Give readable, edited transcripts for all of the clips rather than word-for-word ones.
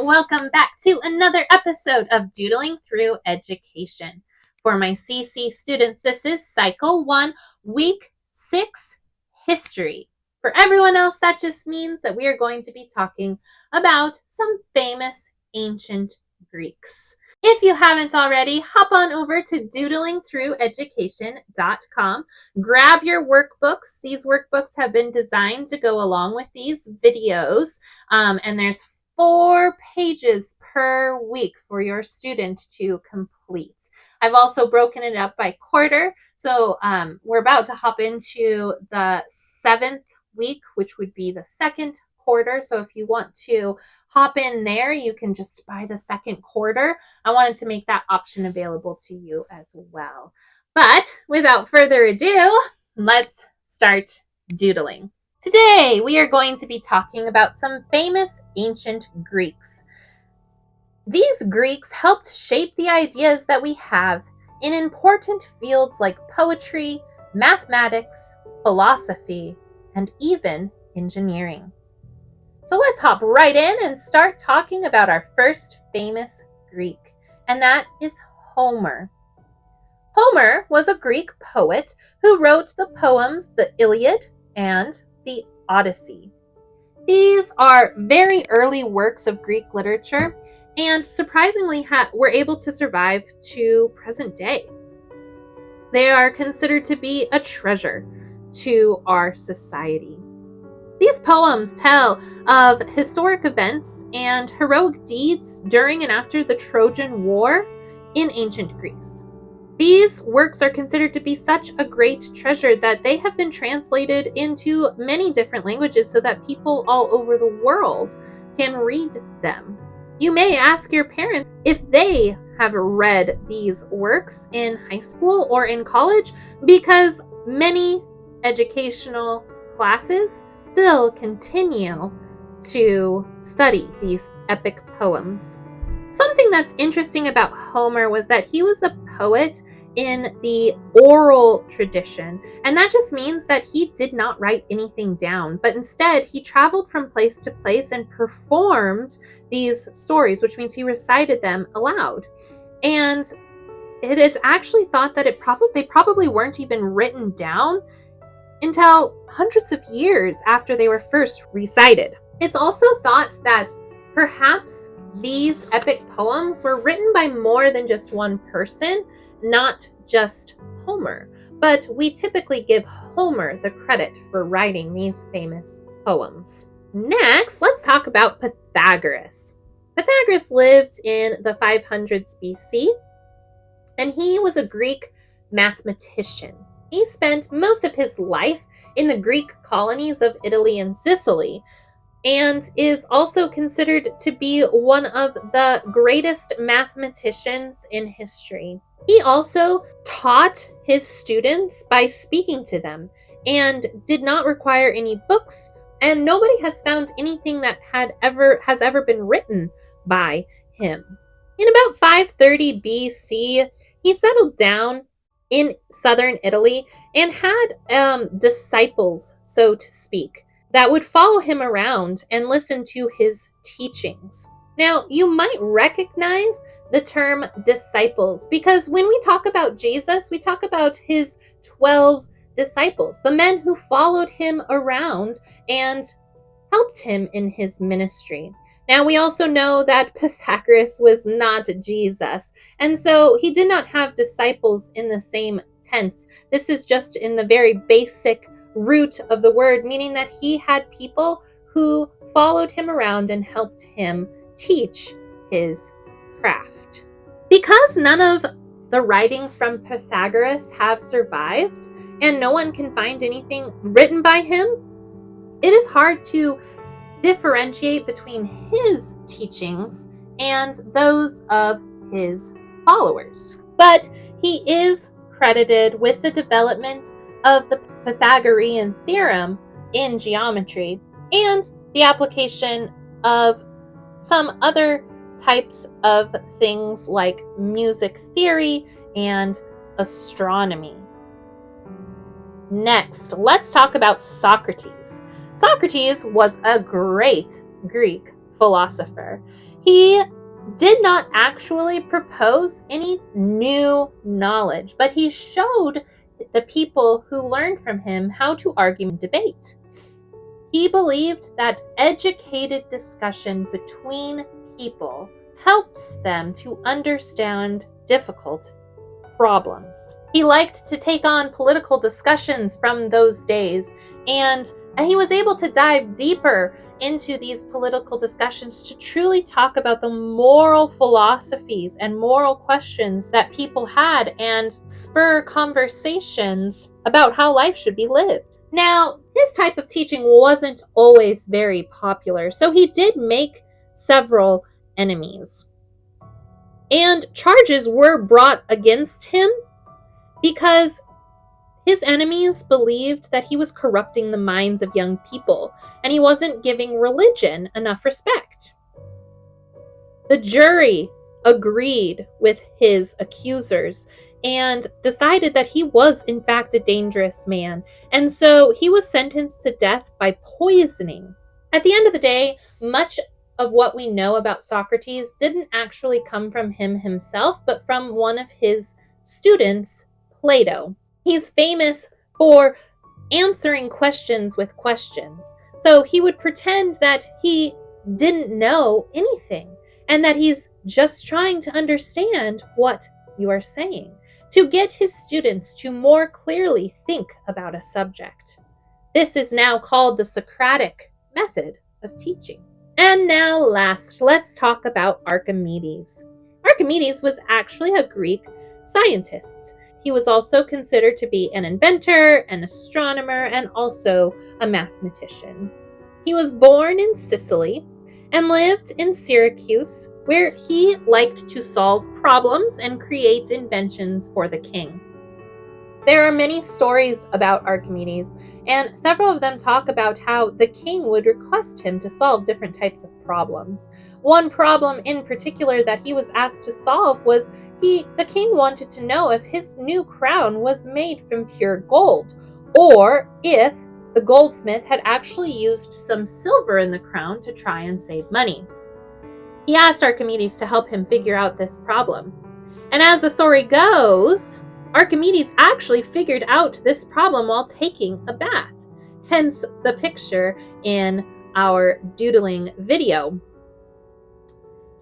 welcome back to another episode of Doodling Through Education. For my CC students, this is Cycle 1, Week 6, History. For everyone else, that just means that we are going to be talking about some famous ancient Greeks. If you haven't already, hop on over to doodlingthrougheducation.com. Grab your workbooks. These workbooks have been designed to go along with these videos, and there's 4 pages per week for your student to complete. I've also broken it up by quarter. So we're about to hop into the 7th week, which would be the 2nd quarter. So if you want to hop in there, you can just buy the 2nd quarter. I wanted to make that option available to you as well. But without further ado, let's start doodling. Today, we are going to be talking about some famous ancient Greeks. These Greeks helped shape the ideas that we have in important fields like poetry, mathematics, philosophy, and even engineering. So let's hop right in and start talking about our first famous Greek, and that is Homer. Homer was a Greek poet who wrote the poems The Iliad and the Odyssey. These are very early works of Greek literature and surprisingly were able to survive to present day. They are considered to be a treasure to our society. These poems tell of historic events and heroic deeds during and after the Trojan War in ancient Greece. These works are considered to be such a great treasure that they have been translated into many different languages so that people all over the world can read them. You may ask your parents if they have read these works in high school or in college, because many educational classes still continue to study these epic poems. Something that's interesting about Homer was that he was a poet in the oral tradition, and that just means that he did not write anything down, but instead he traveled from place to place and performed these stories, which means he recited them aloud. And it is actually thought that they probably weren't even written down until hundreds of years after they were first recited. It's also thought that perhaps these epic poems were written by more than just one person, not just Homer, but we typically give Homer the credit for writing these famous poems. Next, let's talk about Pythagoras. Pythagoras lived in the 500s BC, and he was a Greek mathematician. He spent most of his life in the Greek colonies of Italy and Sicily, and is also considered to be one of the greatest mathematicians in history. He also taught his students by speaking to them and did not require any books, and nobody has found anything that has ever been written by him. In about 530 BC, he settled down in southern Italy and had disciples, so to speak, that would follow him around and listen to his teachings. Now, you might recognize the term disciples because when we talk about Jesus, we talk about his 12 disciples, the men who followed him around and helped him in his ministry. Now, we also know that Pythagoras was not Jesus, and so he did not have disciples in the same tense. This is just in the very basic root of the word, meaning that he had people who followed him around and helped him teach his craft. Because none of the writings from Pythagoras have survived, and no one can find anything written by him, it is hard to differentiate between his teachings and those of his followers. But he is credited with the development of the Pythagorean theorem in geometry and the application of some other types of things like music theory and astronomy. Next, let's talk about Socrates. Socrates was a great Greek philosopher. He did not actually propose any new knowledge, but he showed the people who learned from him how to argue and debate. He believed that educated discussion between people helps them to understand difficult problems. He liked to take on political discussions from those days, and he was able to dive deeper into these political discussions to truly talk about the moral philosophies and moral questions that people had and spur conversations about how life should be lived. Now, his type of teaching wasn't always very popular, so he did make several enemies. And charges were brought against him because his enemies believed that he was corrupting the minds of young people, and he wasn't giving religion enough respect. The jury agreed with his accusers and decided that he was in fact a dangerous man, and so he was sentenced to death by poisoning. At the end of the day, much of what we know about Socrates didn't actually come from him himself, but from one of his students, Plato. He's famous for answering questions with questions. So he would pretend that he didn't know anything and that he's just trying to understand what you are saying, to get his students to more clearly think about a subject. This is now called the Socratic method of teaching. And now last, let's talk about Archimedes. Archimedes was actually a Greek scientist. He was also considered to be an inventor, an astronomer, and also a mathematician. He was born in Sicily and lived in Syracuse, where he liked to solve problems and create inventions for the king. There are many stories about Archimedes, and several of them talk about how the king would request him to solve different types of problems. One problem in particular that he was asked to solve was the king wanted to know if his new crown was made from pure gold, or if the goldsmith had actually used some silver in the crown to try and save money. He asked Archimedes to help him figure out this problem. And as the story goes, Archimedes actually figured out this problem while taking a bath, hence the picture in our doodling video.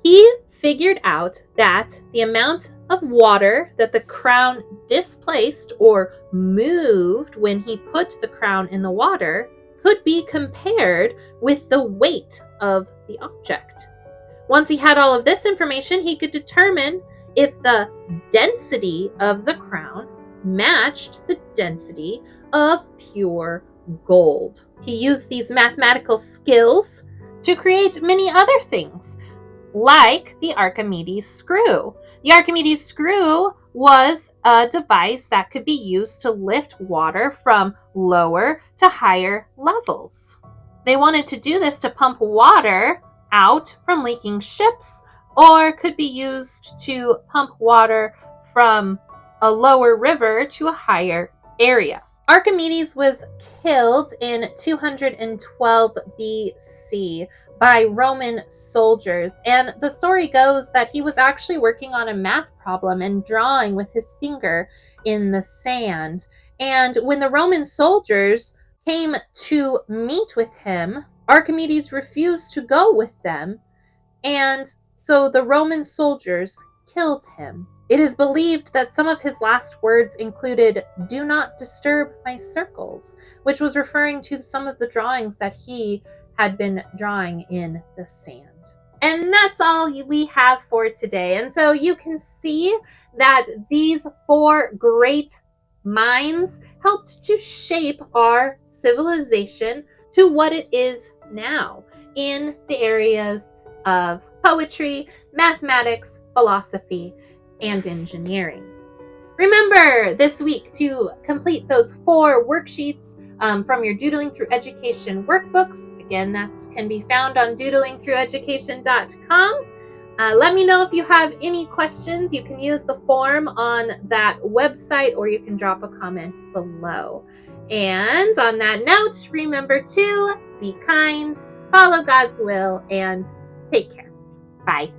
He figured out that the amount of water that the crown displaced or moved when he put the crown in the water could be compared with the weight of the object. Once he had all of this information, he could determine if the density of the crown matched the density of pure gold. He used these mathematical skills to create many other things, like the Archimedes screw. The Archimedes screw was a device that could be used to lift water from lower to higher levels. They wanted to do this to pump water out from leaking ships, or could be used to pump water from a lower river to a higher area. Archimedes was killed in 212 BC by Roman soldiers, and the story goes that he was actually working on a math problem and drawing with his finger in the sand. And when the Roman soldiers came to meet with him, Archimedes refused to go with them, and so the Roman soldiers killed him. It is believed that some of his last words included, "Do not disturb my circles," which was referring to some of the drawings that he had been drawing in the sand. And that's all we have for today. And so you can see that these four great minds helped to shape our civilization to what it is now in the areas of poetry, mathematics, philosophy, and engineering. Remember this week to complete those 4 worksheets from your Doodling Through Education workbooks. Again, that can be found on doodlingthrougheducation.com. Let me know if you have any questions. You can use the form on that website, or you can drop a comment below. And on that note, remember to be kind, follow God's will, and take care. Bye.